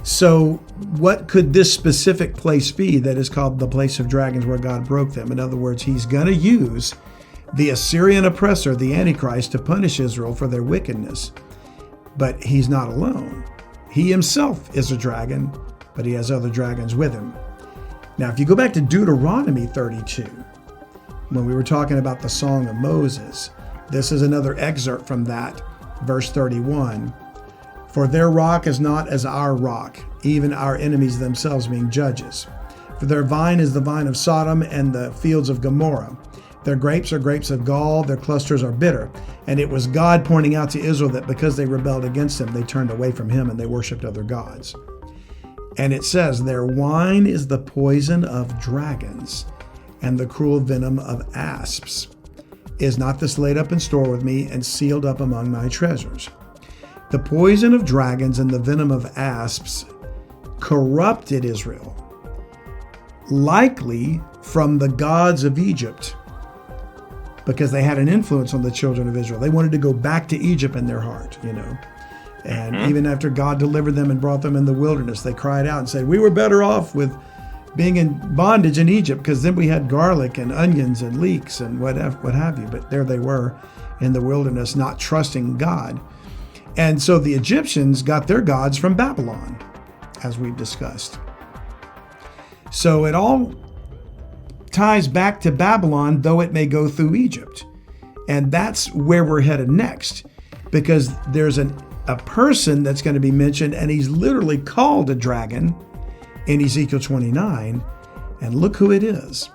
So what could this specific place be that is called the place of dragons where God broke them? In other words, he's going to use the Assyrian oppressor, the Antichrist, to punish Israel for their wickedness. But he's not alone. He himself is a dragon, but he has other dragons with him. Now, if you go back to Deuteronomy 32, when we were talking about the Song of Moses, this is another excerpt from that, verse 31. For their rock is not as our rock, even our enemies themselves being judges. For their vine is the vine of Sodom and the fields of Gomorrah. Their grapes are grapes of gall, their clusters are bitter. And it was God pointing out to Israel that because they rebelled against him, they turned away from him and they worshiped other gods. And it says, their wine is the poison of dragons and the cruel venom of asps. Is not this laid up in store with me and sealed up among my treasures? The poison of dragons and the venom of asps corrupted Israel, likely from the gods of Egypt, because they had an influence on the children of Israel. They wanted to go back to Egypt in their heart, And even after God delivered them and brought them in the wilderness, they cried out and said, we were better off with being in bondage in Egypt, because then we had garlic and onions and leeks and what have you. But there they were in the wilderness, not trusting God. And so the Egyptians got their gods from Babylon, as we've discussed. So it all ties back to Babylon, though it may go through Egypt. And that's where we're headed next, because there's a person that's going to be mentioned, and he's literally called a dragon in Ezekiel 29. And look who it is.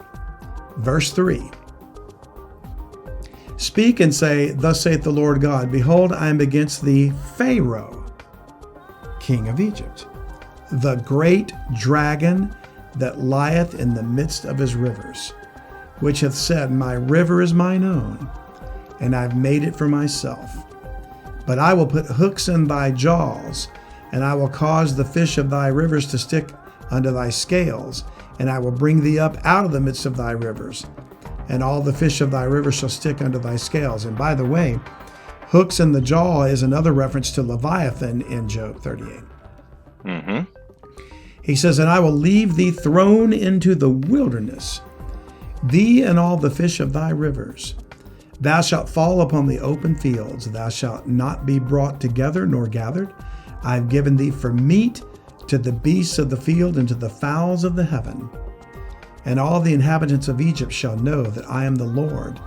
Verse 3. Speak and say, thus saith the Lord God, behold, I am against thee, Pharaoh, king of Egypt, the great dragon that lieth in the midst of his rivers, which hath said, my river is mine own, and I've made it for myself. But I will put hooks in thy jaws, and I will cause the fish of thy rivers to stick unto thy scales, and I will bring thee up out of the midst of thy rivers, and all the fish of thy rivers shall stick unto thy scales. And by the way, hooks in the jaw is another reference to Leviathan in Job 38. He says, and I will leave thee thrown into the wilderness, thee and all the fish of thy rivers. Thou shalt fall upon the open fields. Thou shalt not be brought together nor gathered. I have given thee for meat to the beasts of the field and to the fowls of the heaven. And all the inhabitants of Egypt shall know that I am the Lord,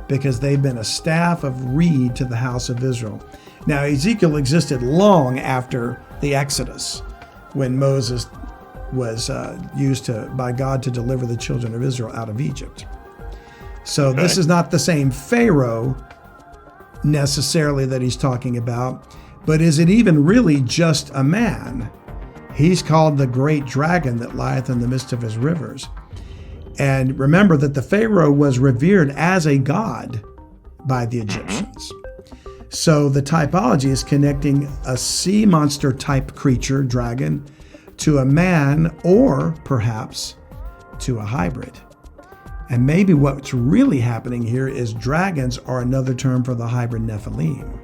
because they've been a staff of reed to the house of Israel. Now, Ezekiel existed long after the Exodus, when Moses was used by God to deliver the children of Israel out of Egypt. So This is not the same Pharaoh necessarily that he's talking about, but is it even really just a man? He's called the great dragon that lieth in the midst of his rivers. And remember that the Pharaoh was revered as a god by the Egyptians. So the typology is connecting a sea monster type creature, dragon, to a man, or perhaps to a hybrid. And maybe what's really happening here is dragons are another term for the hybrid Nephilim.